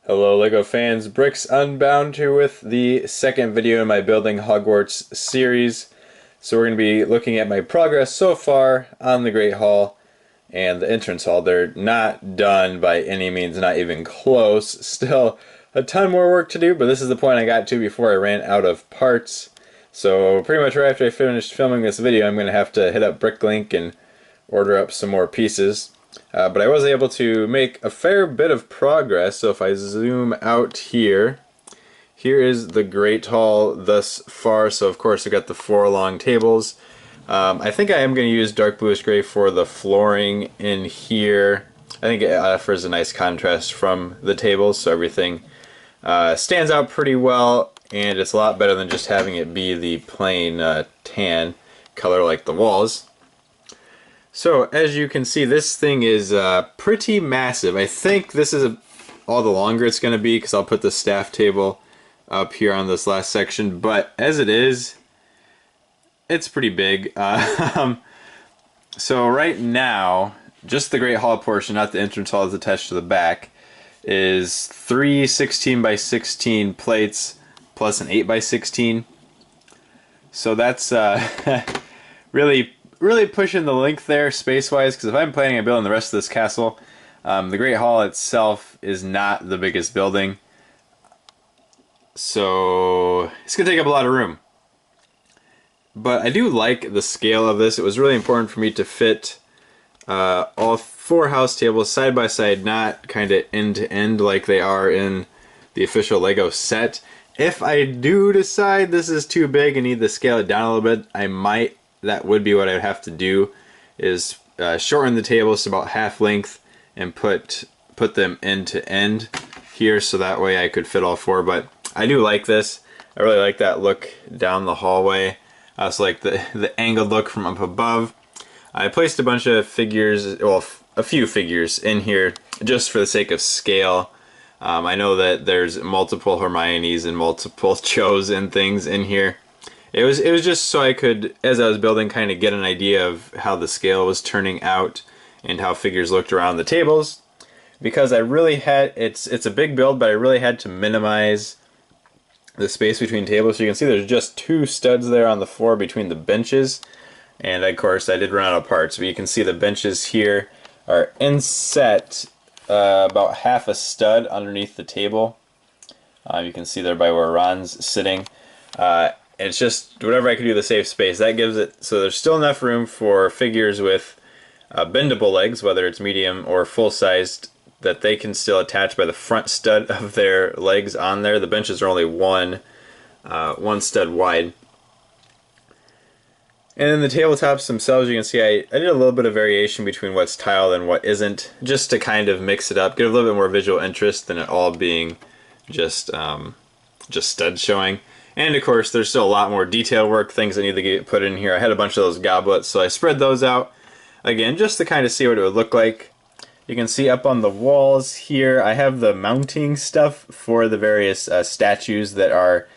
Hello LEGO fans, Bricks Unbound here with the second video in my Building Hogwarts series. So we're going to be looking at my progress so far on the Great Hall and the entrance hall. They're not done by any means, not even close. Still a ton more work to do, but this is the point I got to before I ran out of parts. So pretty much right after I finished filming this video, I'm going to have to hit up Bricklink and order up some more pieces. But I was able to make a fair bit of progress. So if I zoom out here, here is the Great Hall thus far. So of course I've got the 4 long tables. I think I am going to use dark bluish gray for the flooring in here. I think it offers a nice contrast from the tables, so everything stands out pretty well, and it's a lot better than just having it be the plain tan color like the walls. So as you can see, this thing is pretty massive. I think this is all the longer it's going to be because I'll put the staff table up here on this last section, but as it is, it's pretty big. So right now, just the Great Hall portion, not the entrance hall, is attached to the back, is 3 16 by 16 plates plus an 8 by 16. So that's really pushing the length there space-wise, because if I'm planning on building the rest of this castle, the Great Hall itself is not the biggest building, so it's going to take up a lot of room. But I do like the scale of this. It was really important for me to fit all 4 house tables side by side, not kind of end to end like they are in the official LEGO set. If I do decide this is too big and need to scale it down a little bit, I might. That would be what I would have to do, is shorten the tables to about half length and put them end to end here, so that way I could fit all 4. But I do like this. I really like that look down the hallway. I also like the angled look from up above. I placed a bunch of figures, well, a few figures in here just for the sake of scale. I know that there's multiple Hermiones and multiple Chos and things in here. It was just so I could, as I was building, kind of get an idea of how the scale was turning out and how figures looked around the tables. Because I really had, it's a big build, but I really had to minimize the space between tables. So you can see there's just 2 studs there on the floor between the benches. And of course I did run out of parts, but you can see the benches here are inset about half a stud underneath the table. You can see there by where Ron's sitting. It's just whatever I could do to save space. That gives it so there's still enough room for figures with bendable legs, whether it's medium or full-sized, that they can still attach by the front stud of their legs on there. The benches are only one stud wide. And then the tabletops themselves, you can see I did a little bit of variation between what's tiled and what isn't, just to kind of mix it up, get a little bit more visual interest than it all being just studs showing. And of course, there's still a lot more detail work, things that need to get put in here. I had a bunch of those goblets, so I spread those out again just to kind of see what it would look like. You can see up on the walls here, I have the mounting stuff for the various statues that are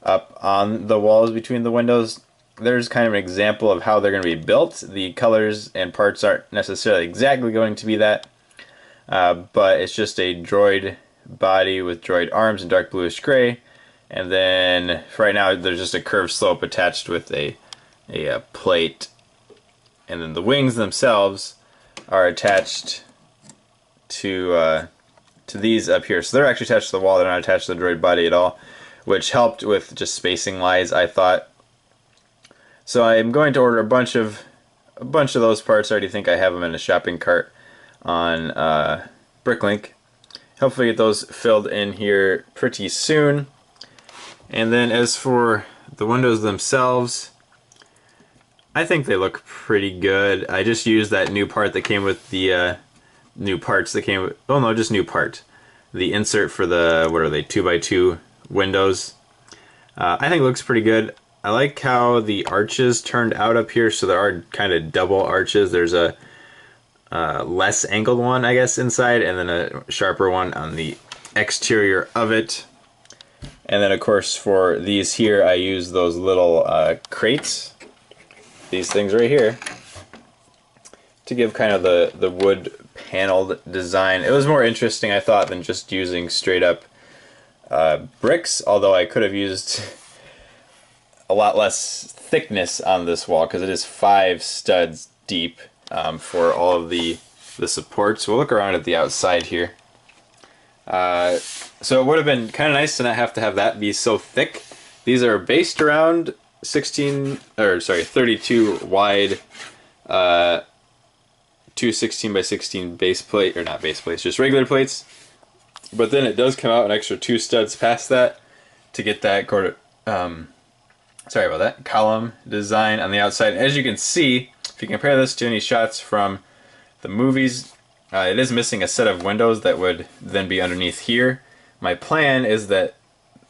up on the walls between the windows. There's kind of an example of how they're going to be built. The colors and parts aren't necessarily exactly going to be that, but it's just a droid body with droid arms in dark bluish gray. And then, for right now, there's just a curved slope attached with a plate. And then the wings themselves are attached to these up here. So they're actually attached to the wall, they're not attached to the droid body at all, which helped with just spacing wise, I thought. So I'm going to order a bunch of those parts. I already think I have them in a shopping cart on Bricklink. Hopefully get those filled in here pretty soon. And then as for the windows themselves, I think they look pretty good. I just used that new part that came with the new parts that came with, oh no, just new part. The insert for the, what are they, 2x2 windows. I think it looks pretty good. I like how the arches turned out up here, so there are kind of double arches. There's a less angled one, I guess, inside, and then a sharper one on the exterior of it. And then of course for these here, I use those little crates, these things right here, to give kind of the wood paneled design. It was more interesting, I thought, than just using straight up bricks, although I could have used a lot less thickness on this wall because it is 5 studs deep for all of the supports. We'll look around at the outside here. So it would have been kind of nice to not have to have that be so thick. These are based around 32 wide, 2 16 by 16 base plate, or not base plates, just regular plates. But then it does come out an extra 2 studs past that to get that column design on the outside. As you can see, if you compare this to any shots from the movies, it is missing a set of windows that would then be underneath here. My plan is that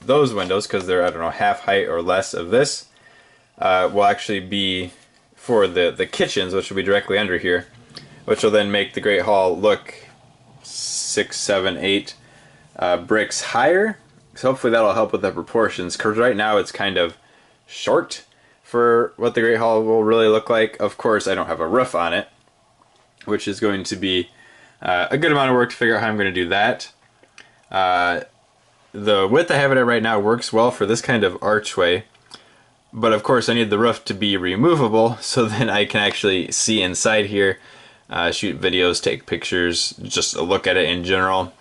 those windows, because they're, I don't know, half height or less of this, will actually be for the kitchens, which will be directly under here, which will then make the Great Hall look 6, 7, 8 bricks higher. So hopefully that'll help with the proportions, because right now it's kind of short for what the Great Hall will really look like. Of course, I don't have a roof on it, which is going to be a good amount of work to figure out how I'm going to do that. The width I have it at right now works well for this kind of archway, but of course I need the roof to be removable so then I can actually see inside here, shoot videos, take pictures, just look at it in general,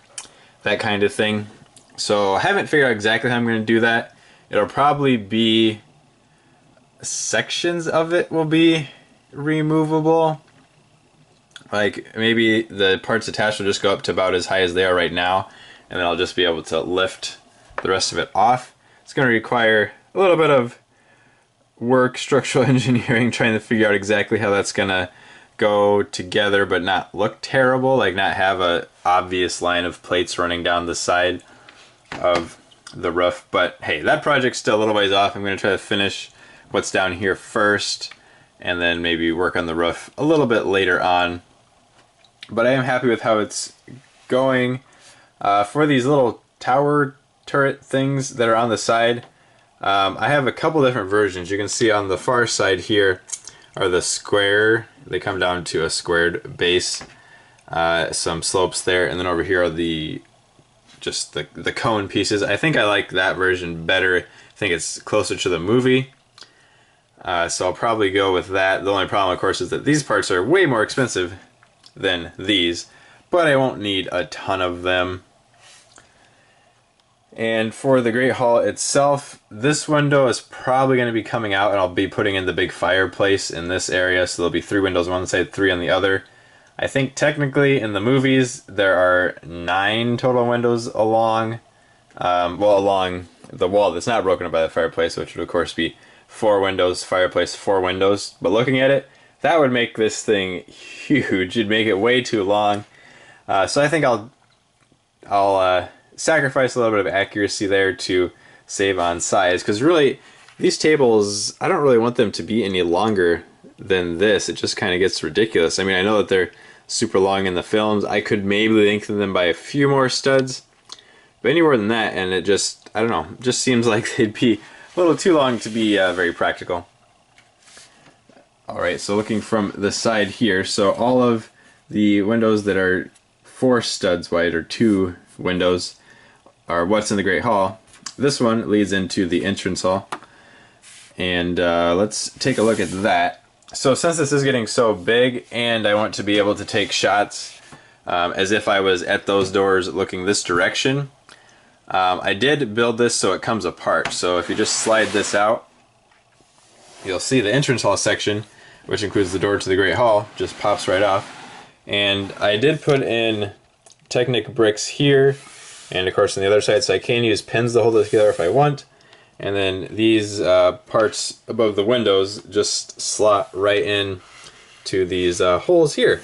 that kind of thing. So I haven't figured out exactly how I'm going to do that. It'll probably be sections of it will be removable. Like maybe the parts attached will just go up to about as high as they are right now, and then I'll just be able to lift the rest of it off. It's going to require a little bit of work, structural engineering, trying to figure out exactly how that's going to go together but not look terrible, like not have a obvious line of plates running down the side of the roof. But hey, that project's still a little ways off. I'm going to try to finish what's down here first and then maybe work on the roof a little bit later on. But I am happy with how it's going. For these little tower turret things that are on the side, I have a couple different versions. You can see on the far side here are the square, they come down to a squared base, some slopes there, and then over here are the cone pieces. I think I like that version better. I think it's closer to the movie. So I'll probably go with that. The only problem, of course, is that these parts are way more expensive than these, but I won't need a ton of them. And for the Great Hall itself, this window is probably going to be coming out, and I'll be putting in the big fireplace in this area, so there'll be 3 windows on one side, 3 on the other. I think technically in the movies there are 9 total windows along, along the wall that's not broken up by the fireplace, which would of course be 4 windows, fireplace, 4 windows. But looking at it, that would make this thing huge. It'd make it way too long. So I think I'll sacrifice a little bit of accuracy there to save on size, because really these tables, I don't really want them to be any longer than this. It just kind of gets ridiculous. I mean, I know that they're super long in the films. I could maybe lengthen them by a few more studs, but any more than that, and it just, I don't know, just seems like they'd be a little too long to be very practical. Alright, so looking from the side here, so all of the windows that are 4 studs wide, or 2 windows, are what's in the Great Hall. This one leads into the entrance hall, and let's take a look at that. So since this is getting so big and I want to be able to take shots as if I was at those doors looking this direction, I did build this so it comes apart. So if you just slide this out, you'll see the entrance hall section, which includes the door to the Great Hall, just pops right off. And I did put in Technic bricks here, and of course on the other side, so I can use pins to hold it together if I want. And then these parts above the windows just slot right in to these holes here.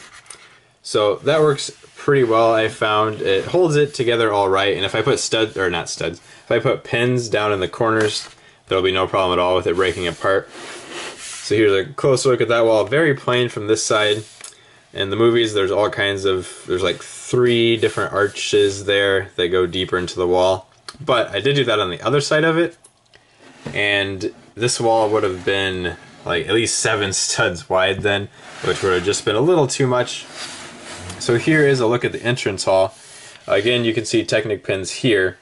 So that works pretty well, I found. It holds it together all right, and if I put if I put pins down in the corners, there'll be no problem at all with it breaking apart. So here's a close look at that wall, very plain from this side. In the movies, there's all kinds of, there's like 3 different arches there that go deeper into the wall. But I did do that on the other side of it, and this wall would have been like at least 7 studs wide then, which would have just been a little too much. So here is a look at the entrance hall. Again, you can see Technic pins here.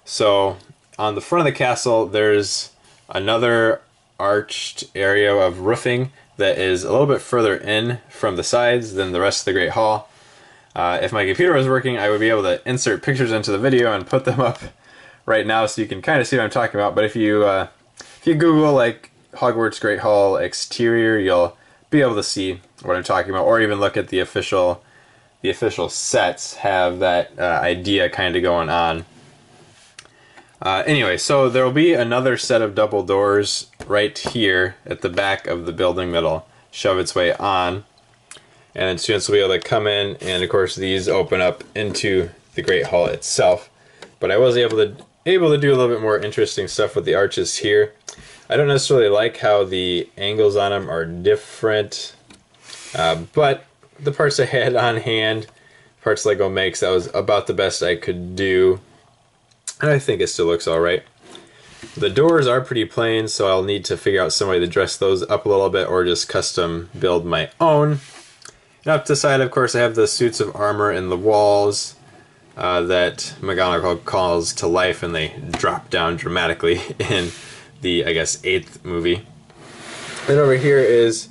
So on the front of the castle, there's another arched area of roofing that is a little bit further in from the sides than the rest of the Great Hall. If my computer was working, I would be able to insert pictures into the video and put them up right now so you can kind of see what I'm talking about. But if you Google like Hogwarts Great Hall exterior, you'll be able to see what I'm talking about, or even look at the official sets have that idea kind of going on. Anyway, so there will be another set of double doors right here at the back of the building that'll shove its way on. And then students will be able to come in, and of course these open up into the Great Hall itself. But I was able to do a little bit more interesting stuff with the arches here. I don't necessarily like how the angles on them are different, but the parts I had on hand, parts Lego makes, that was about the best I could do. And I think it still looks alright. The doors are pretty plain, so I'll need to figure out some way to dress those up a little bit or just custom build my own. And up the side, of course, I have the suits of armor in the walls that McGonagall calls to life, and they drop down dramatically in the, I guess, 8th movie. And over here is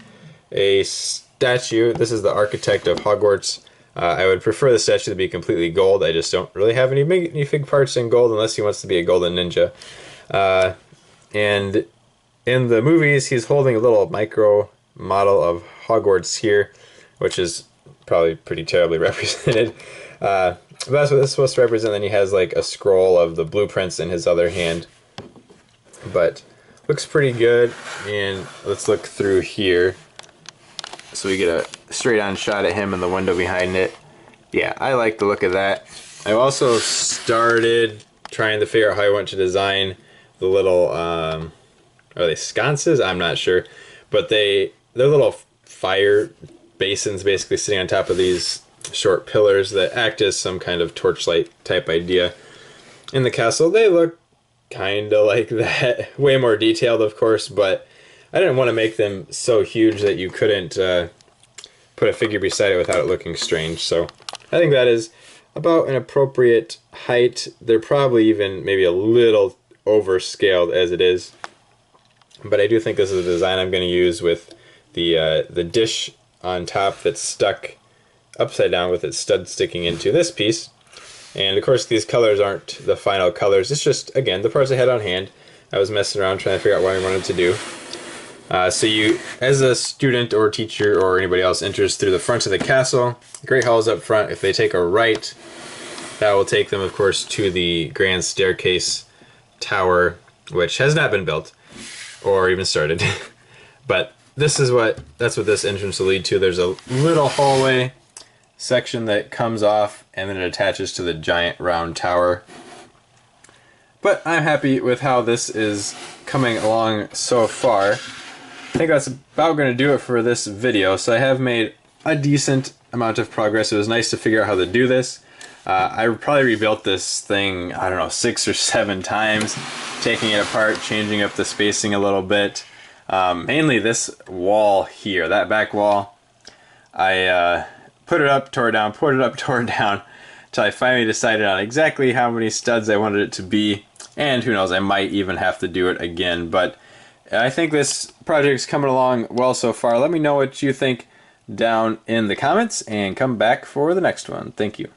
a statue. This is the architect of Hogwarts. I would prefer the statue to be completely gold. I just don't really have any fig parts in gold unless he wants to be a golden ninja. And in the movies, he's holding a little micro model of Hogwarts here, which is probably pretty terribly represented. But that's what this is supposed to represent. Then he has like a scroll of the blueprints in his other hand. But looks pretty good. And let's look through here, so we get a straight-on shot at him in the window behind it. Yeah, I like the look of that. I also started trying to figure out how I want to design the little, are they sconces? I'm not sure. But they're little fire basins basically sitting on top of these short pillars that act as some kind of torchlight type idea in the castle. They look kind of like that. Way more detailed, of course, but I didn't want to make them so huge that you couldn't put a figure beside it without it looking strange. So I think that is about an appropriate height. They're probably even maybe a little overscaled as it is. But I do think this is a design I'm going to use with the dish on top that's stuck upside down with its stud sticking into this piece. And of course these colors aren't the final colors. It's just, again, the parts I had on hand. I was messing around trying to figure out what I wanted to do. So you, as a student or teacher or anybody else, enters through the front of the castle. The Great Hall is up front. If they take a right, that will take them, of course, to the grand staircase tower, which has not been built or even started. But that's what this entrance will lead to. There's a little hallway section that comes off, and then it attaches to the giant round tower. But I'm happy with how this is coming along so far. I think that's about going to do it for this video. So I have made a decent amount of progress. It was nice to figure out how to do this. I probably rebuilt this thing, I don't know, 6 or 7 times, taking it apart, changing up the spacing a little bit. Mainly this wall here, that back wall. I put it up, tore it down, put it up, tore it down, until I finally decided on exactly how many studs I wanted it to be. And who knows, I might even have to do it again. But I think this project's coming along well so far. Let me know what you think down in the comments, and come back for the next one. Thank you.